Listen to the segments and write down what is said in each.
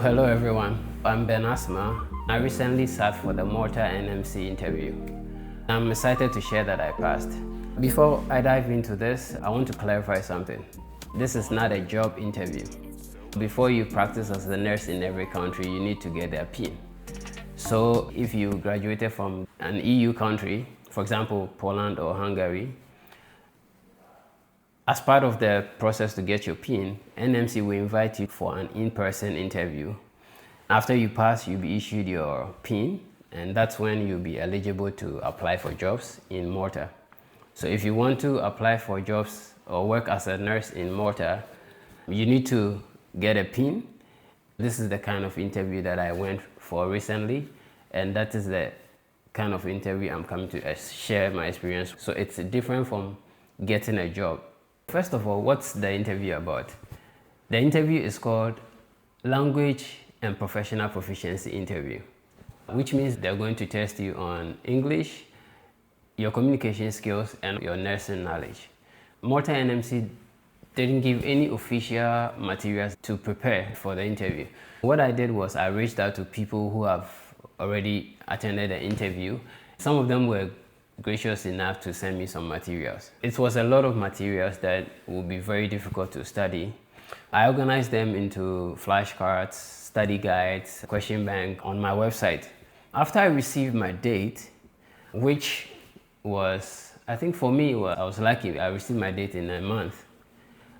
Hello everyone, I'm Asmah. I recently sat for the Malta NMC interview. I'm excited to share that I passed. Before I dive into this, I want to clarify something. This is not a job interview. Before you practice as a nurse in every country, you need to get their PIN. So if you graduated from an EU country, for example, Poland or Hungary, as part of the process to get your PIN, NMC will invite you for an in-person interview. After you pass, you'll be issued your PIN, and that's when you'll be eligible to apply for jobs in Malta. So if you want to apply for jobs or work as a nurse in Malta, you need to get a PIN. This is the kind of interview that I went for recently, and that is the kind of interview I'm coming to share my experience. So it's different from getting a job. First of all, what's the interview about? The interview is called Language and Professional Proficiency Interview, which means they're going to test you on English, your communication skills, and your nursing knowledge. Malta NMC didn't give any official materials to prepare for the interview. What I did was I reached out to people who have already attended the interview. Some of them were gracious enough to send me some materials. It was a lot of materials that would be very difficult to study. I organized them into flashcards, study guides, question bank on my website. After I received my date, which was, I think for me, I was lucky. I received my date in a month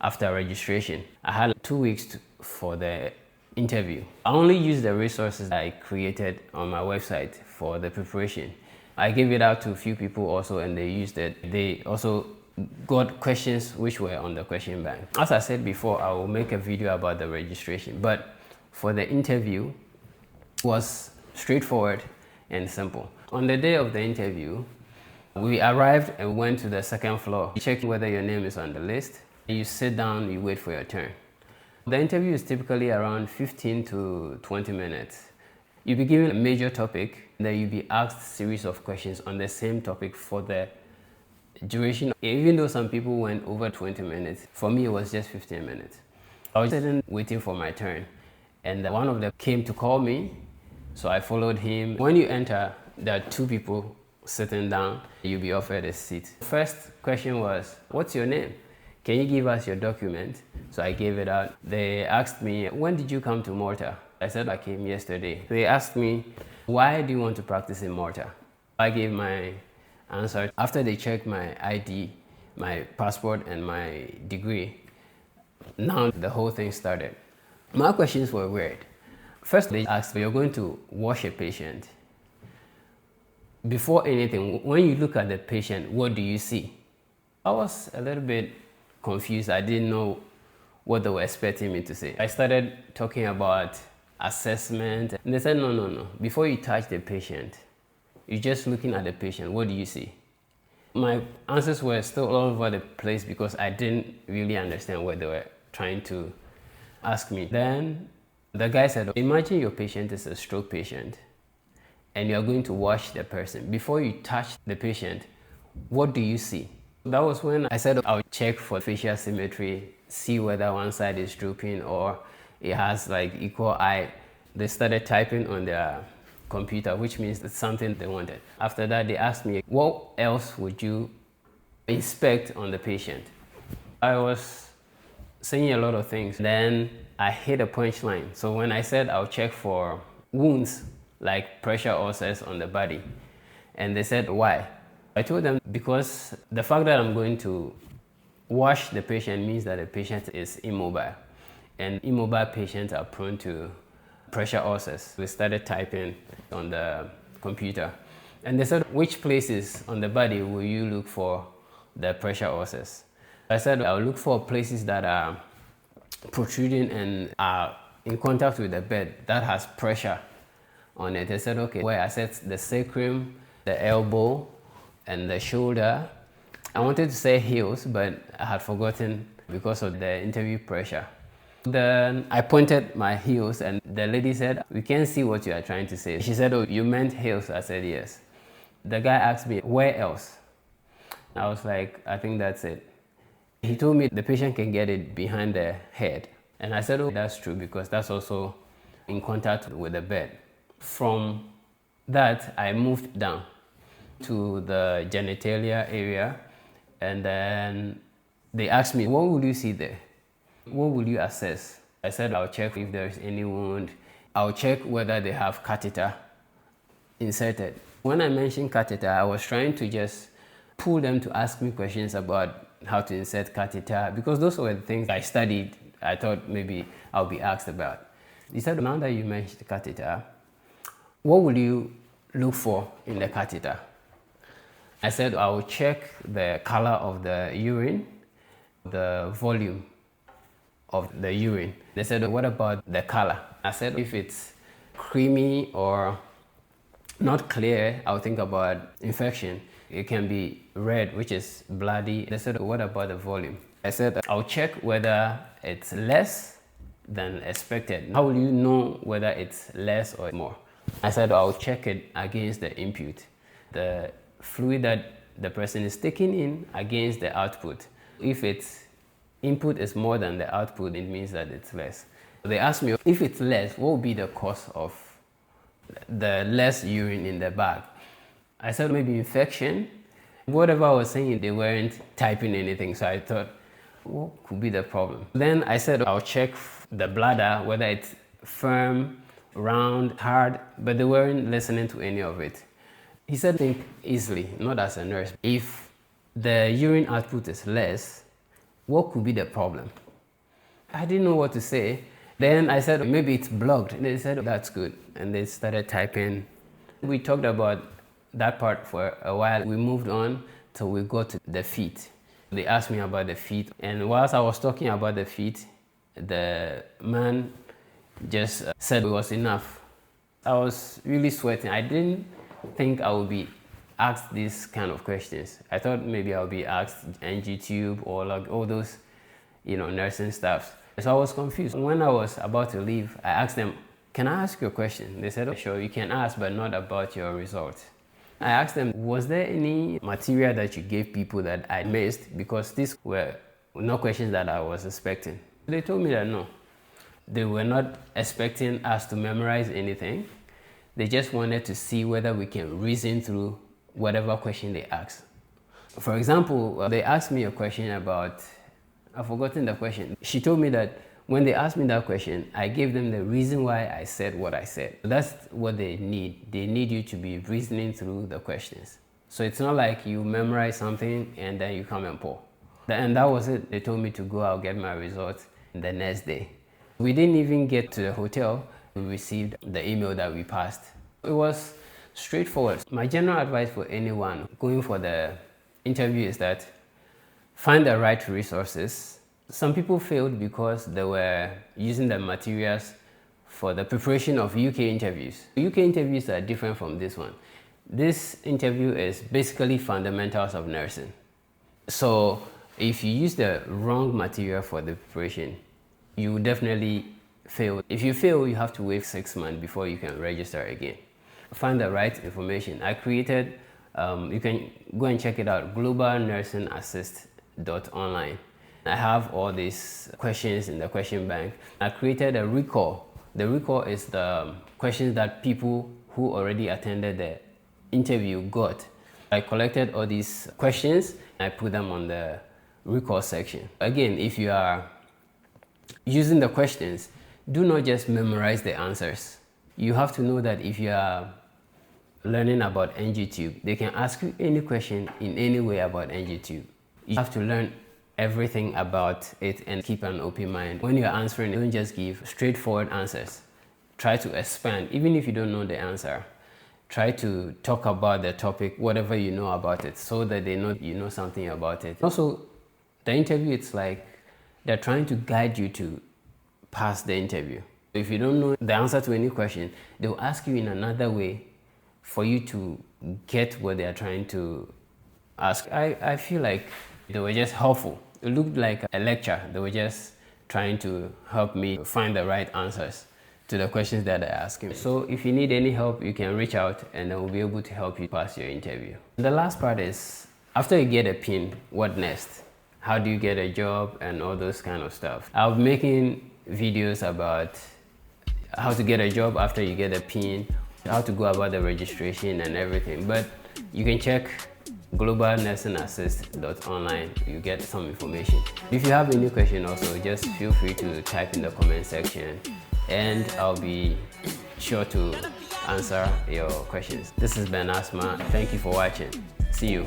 after registration. I had 2 weeks for the interview. I only used the resources I created on my website for the preparation. I gave it out to a few people also, and they used it. They also got questions which were on the question bank. As I said before, I will make a video about the registration, but for the interview, it was straightforward and simple. On the day of the interview, we arrived and went to the second floor. You check whether your name is on the list. You sit down, you wait for your turn. The interview is typically around 15 to 20 minutes. You'll be given a major topic, then you'll be asked a series of questions on the same topic for the duration. Even though some people went over 20 minutes, for me it was just 15 minutes. I was sitting waiting for my turn, and one of them came to call me, so I followed him. When you enter, there are two people sitting down. You'll be offered a seat. First question was, what's your name? Can you give us your document? So I gave it out. They asked me, when did you come to Malta? I said I came yesterday. They asked me, why do you want to practice in Malta? I gave my answer. After they checked my ID, my passport, and my degree, now the whole thing started. My questions were weird. First, they asked, you're going to wash a patient. Before anything, when you look at the patient, what do you see? I was a little bit confused. I didn't know what they were expecting me to say. I started talking about assessment, and they said, no. Before you touch the patient, you're just looking at the patient. What do you see? My answers were still all over the place because I didn't really understand what they were trying to ask me. Then the guy said, imagine your patient is a stroke patient and you're going to wash the person. Before you touch the patient, what do you see? That was when I said I'll check for facial symmetry, see whether one side is drooping or it has like equal eye. They started typing on their computer, which means it's something they wanted. After that, they asked me, what else would you inspect on the patient? I was saying a lot of things. Then I hit a punchline. So when I said I'll check for wounds, like pressure ulcers on the body, and they said, why? I told them because the fact that I'm going to wash the patient means that the patient is immobile, and immobile patients are prone to pressure ulcers. We started typing on the computer, and they said, which places on the body will you look for the pressure ulcers? I said, I'll look for places that are protruding and are in contact with the bed that has pressure on it. They said, okay. Where? I said the sacrum, the elbow, and the shoulder. I wanted to say heels, but I had forgotten because of the interview pressure. Then I pointed my heels, and the lady said, we can't see what you are trying to say. She said, oh, you meant heels? I said, yes. The guy asked me, where else? I was like, I think that's it. He told me the patient can get it behind the head. And I said, oh, that's true, because that's also in contact with the bed. From that, I moved down to the genitalia area, and then they asked me, what will you see there? What will you assess? I said, I'll check if there's any wound. I'll check whether they have catheter inserted. When I mentioned catheter, I was trying to just pull them to ask me questions about how to insert catheter, because those were the things I studied. I thought maybe I'll be asked about. He said, now that you mentioned the catheter, what will you look for in the catheter? I said, I will check the color of the urine, the volume of the urine. They said, what about the color? I said, if it's creamy or not clear, I'll think about infection. It can be red, which is bloody. They said, what about the volume? I said, I'll check whether it's less than expected. How will you know whether it's less or more? I said, I'll check it against the input, the fluid that the person is taking in against the output. If its input is more than the output, it means that it's less. They asked me, if it's less, what would be the cause of the less urine in the bag? I said, maybe infection. Whatever I was saying, they weren't typing anything, so I thought, what could be the problem? Then I said, I'll check the bladder, whether it's firm, round, hard, but they weren't listening to any of it. He said, think easily, not as a nurse. If the urine output is less, what could be the problem? I didn't know what to say. Then I said, maybe it's blocked. And they said, that's good. And they started typing. We talked about that part for a while. We moved on till we got to the feet. They asked me about the feet. And whilst I was talking about the feet, the man just said it was enough. I was really sweating. I didn't think I would be asked these kind of questions. I thought maybe I'll be asked NG tube or like all those, nursing stuff. So I was confused. When I was about to leave, I asked them, can I ask you a question? They said, oh, sure, you can ask, but not about your results. I asked them, was there any material that you gave people that I missed? Because these were not questions that I was expecting. They told me that no, they were not expecting us to memorize anything. They just wanted to see whether we can reason through whatever question they asked. For example, they asked me a question about, I've forgotten the question. She told me that when they asked me that question, I gave them the reason why I said what I said. That's what they need. They need you to be reasoning through the questions. So it's not like you memorize something and then you come and pour. And that was it. They told me to go out, get my results the next day. We didn't even get to the hotel. We received the email that we passed. It was straightforward. My general advice for anyone going for the interview is that find the right resources. Some people failed because they were using the materials for the preparation of UK interviews. UK interviews are different from this one. This interview is basically fundamentals of nursing. So if you use the wrong material for the preparation, you will definitely fail. If you fail, you have to wait 6 months before you can register again. Find the right information. I created, you can go and check it out, globalnursingassist.online. I have all these questions in the question bank. I created a recall. The recall is the questions that people who already attended the interview got. I collected all these questions and I put them on the recall section. Again, if you are using the questions, do not just memorize the answers. You have to know that if you are learning about NGTube, they can ask you any question in any way about NGTube. You have to learn everything about it and keep an open mind. When you're answering, don't just give straightforward answers. Try to expand, even if you don't know the answer. Try to talk about the topic, whatever you know about it, so that they know you know something about it. Also, the interview, it's like they're trying to guide you to pass the interview. If you don't know the answer to any question, they'll ask you in another way for you to get what they're trying to ask. I feel like they were just helpful. It looked like a lecture. They were just trying to help me find the right answers to the questions that they're asking. So if you need any help, you can reach out and we'll be able to help you pass your interview. The last part is, after you get a PIN, what next? How do you get a job and all those kind of stuff? I'll be making videos about how to get a job after you get a PIN, how to go about the registration and everything. But you can check globalnursinassist.online. You get some information. If you have any question also, just feel free to type in the comment section and I'll be sure to answer your questions. This has been Asmah. Thank you for watching. See you.